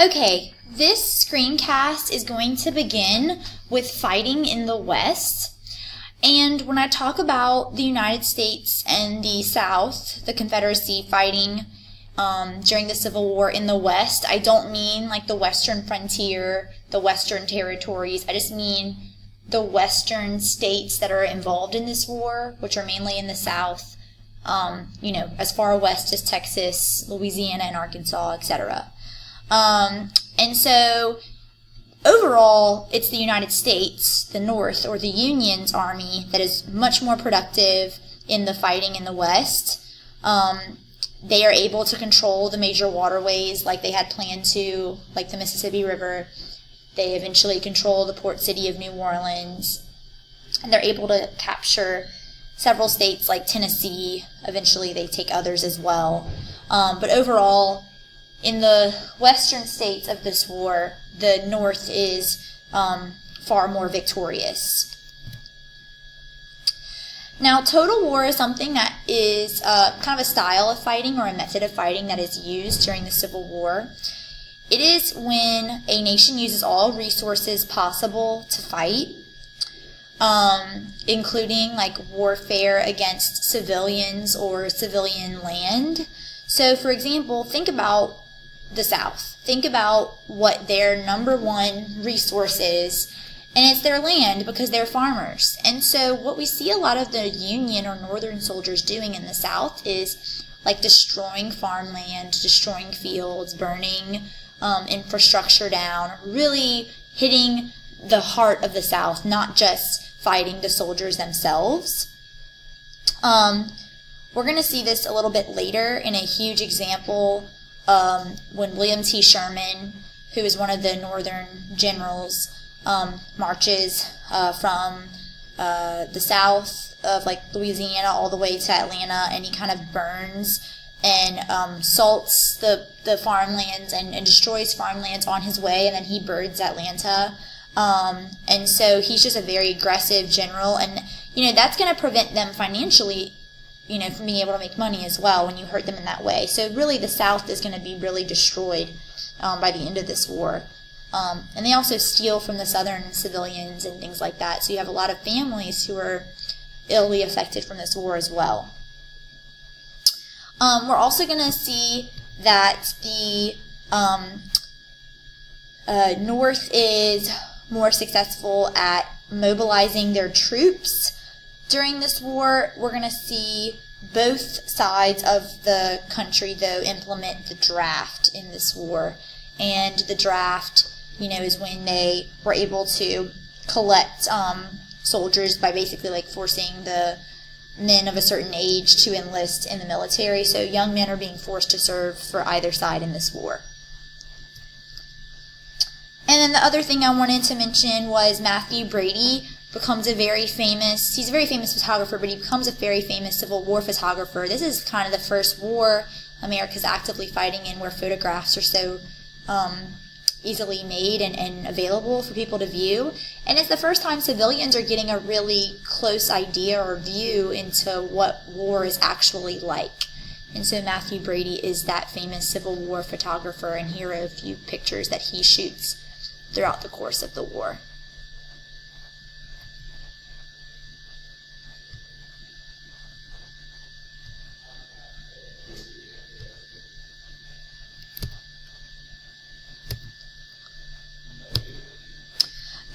Okay, this screencast is going to begin with fighting in the West. And when I talk about the United States and the South, the Confederacy fighting during the Civil War in the West, I don't mean like the Western frontier, the Western territories. I just mean the Western states that are involved in this war, which are mainly in the South, as far west as Texas, Louisiana, and Arkansas, etc. And so overall, it's the United States, the North, or the Union's army that is much more productive in the fighting in the West. They are able to control the major waterways like they had planned to, like the Mississippi River. They eventually control the port city of New Orleans. And they're able to capture several states like Tennessee. Eventually they take others as well. But overall, in the western states of this war, the North is far more victorious. Now, total war is something that is kind of a style of fighting or a method of fighting that is used during the Civil War. It is when a nation uses all resources possible to fight, including like warfare against civilians or civilian land. So, for example, think about the South. Think about what their number one resource is, and it's their land because they're farmers. And so what we see a lot of the Union or Northern soldiers doing in the South is like destroying farmland, destroying fields, burning infrastructure down, really hitting the heart of the South, not just fighting the soldiers themselves. We're going to see this a little bit later in a huge example when William T. Sherman, who is one of the Northern generals, marches from the south of like Louisiana all the way to Atlanta, and he kind of burns and salts the farmlands and destroys farmlands on his way, and then he birds Atlanta. And so he's just a very aggressive general, and that's going to prevent them financially from being able to make money as well when you hurt them in that way. So really the South is going to be really destroyed by the end of this war. And they also steal from the Southern civilians and things like that. So you have a lot of families who are illy affected from this war as well. We're also going to see that the North is more successful at mobilizing their troops. During this war, we're going to see both sides of the country, though, implement the draft in this war. And the draft, is when they were able to collect soldiers by basically like forcing the men of a certain age to enlist in the military. So young men are being forced to serve for either side in this war. And then the other thing I wanted to mention was Matthew Brady becomes he's a very famous photographer, but he becomes a very famous Civil War photographer. This is kind of the first war America's actively fighting in where photographs are so easily made and available for people to view. And it's the first time civilians are getting a really close idea or view into what war is actually like. And so Matthew Brady is that famous Civil War photographer, and here are a few pictures that he shoots throughout the course of the war.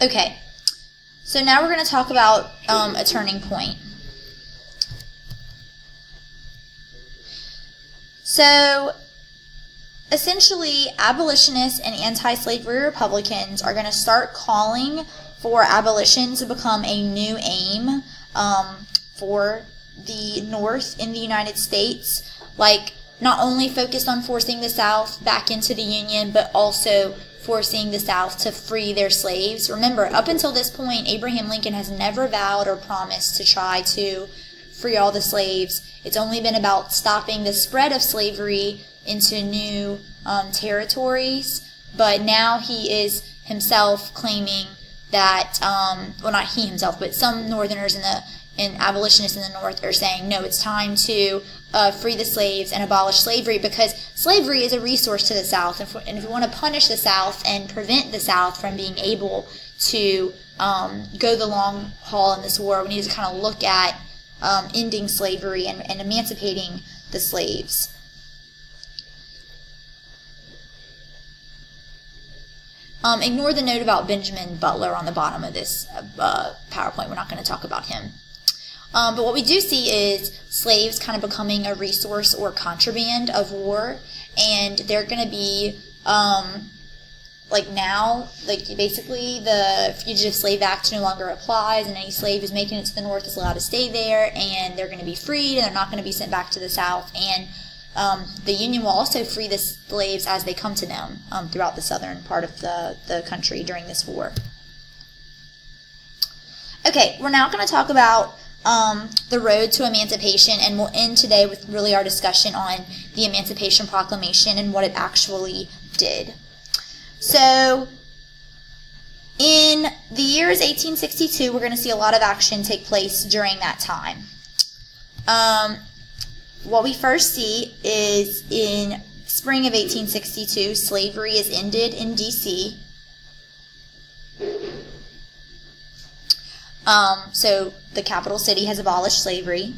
Okay, so now we're going to talk about a turning point. So, essentially, abolitionists and anti-slavery Republicans are going to start calling for abolition to become a new aim for the North in the United States, like not only focused on forcing the South back into the Union, but also forcing the South to free their slaves. Remember, up until this point, Abraham Lincoln has never vowed or promised to try to free all the slaves. It's only been about stopping the spread of slavery into new territories. But now he is himself claiming that, well, not he himself, but some Northerners and abolitionists in the North are saying, no, it's time to free the slaves and abolish slavery, because slavery is a resource to the South. And if we want to punish the South and prevent the South from being able to go the long haul in this war, we need to kind of look at ending slavery and emancipating the slaves. Ignore the note about Benjamin Butler on the bottom of this PowerPoint. We're not going to talk about him. But what we do see is slaves kind of becoming a resource or contraband of war, and they're going to be, basically the Fugitive Slave Act no longer applies, and any slave who's making it to the North is allowed to stay there, and they're going to be freed, and they're not going to be sent back to the South, and the Union will also free the slaves as they come to them throughout the southern part of the country during this war. Okay, we're now going to talk about the road to emancipation, and we'll end today with really our discussion on the Emancipation Proclamation and what it actually did. So, in the years 1862, we're going to see a lot of action take place during that time. What we first see is in spring of 1862, slavery is ended in D.C. So the capital city has abolished slavery.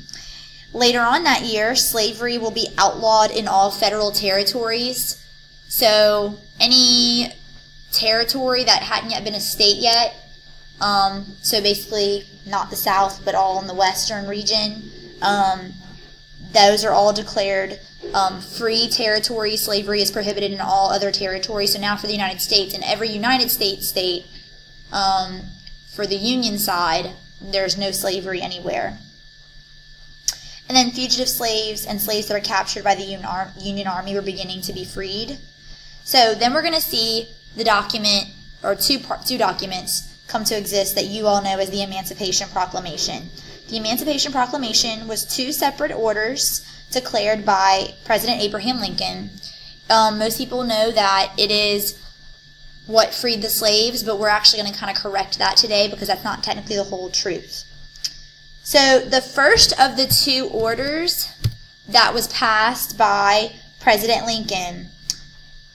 Later on that year, slavery will be outlawed in all federal territories. So any territory that hadn't yet been a state yet, so basically not the South, but all in the western region, those are all declared free territory. Slavery is prohibited in all other territories. So now for the United States, in every United States state, for the Union side, there's no slavery anywhere. And then fugitive slaves and slaves that are captured by the Union Army were beginning to be freed. So then we're going to see the document, or two documents, come to exist that you all know as the Emancipation Proclamation. The Emancipation Proclamation was two separate orders declared by President Abraham Lincoln. Most people know that it is what freed the slaves, but we're actually going to kind of correct that today because that's not technically the whole truth. So the first of the two orders that was passed by President Lincoln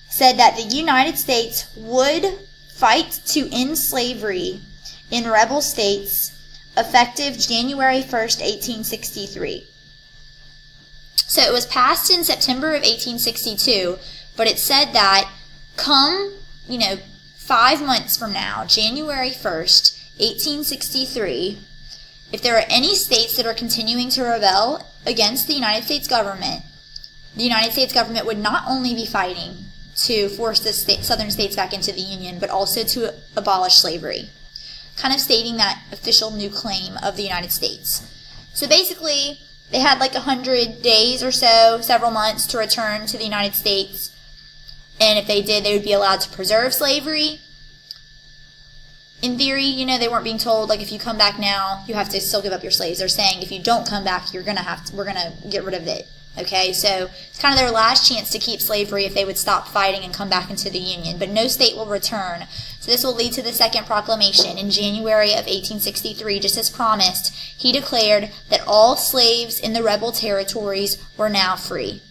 said that the United States would fight to end slavery in rebel states effective January 1st, 1863. So it was passed in September of 1862, but it said that come, 5 months from now, January 1st, 1863, if there are any states that are continuing to rebel against the United States government would not only be fighting to force the southern states back into the Union, but also to abolish slavery, kind of stating that official new claim of the United States. So basically, they had 100 days or so, several months, to return to the United States, and if they did, they would be allowed to preserve slavery. In theory, they weren't being told, if you come back now, you have to still give up your slaves. They're saying, if you don't come back, we're going to get rid of it. Okay, so it's kind of their last chance to keep slavery if they would stop fighting and come back into the Union. But no state will return. So this will lead to the second proclamation. In January of 1863, just as promised, he declared that all slaves in the rebel territories were now free.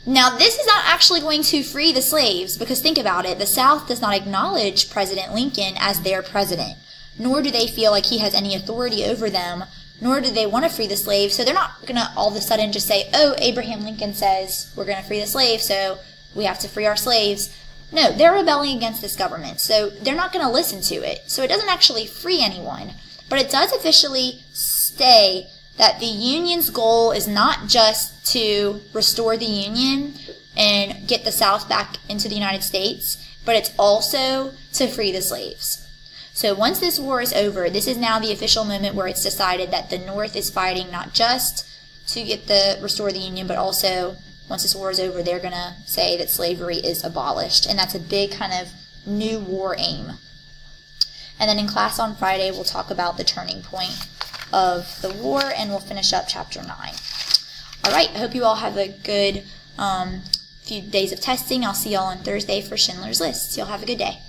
Now, this is not actually going to free the slaves, because think about it, the South does not acknowledge President Lincoln as their president, nor do they feel like he has any authority over them, nor do they want to free the slaves, so they're not going to all of a sudden just say, oh, Abraham Lincoln says we're going to free the slaves, so we have to free our slaves. No, they're rebelling against this government, so they're not going to listen to it. So it doesn't actually free anyone, but it does officially say that the Union's goal is not just to restore the Union and get the South back into the United States, but it's also to free the slaves. So once this war is over, this is now the official moment where it's decided that the North is fighting not just to restore the Union, but also, once this war is over, they're going to say that slavery is abolished. And that's a big kind of new war aim. And then in class on Friday, we'll talk about the turning point of the war, and we'll finish up chapter 9. All right, I hope you all have a good few days of testing. I'll see y'all on Thursday for Schindler's List. Y'all have a good day.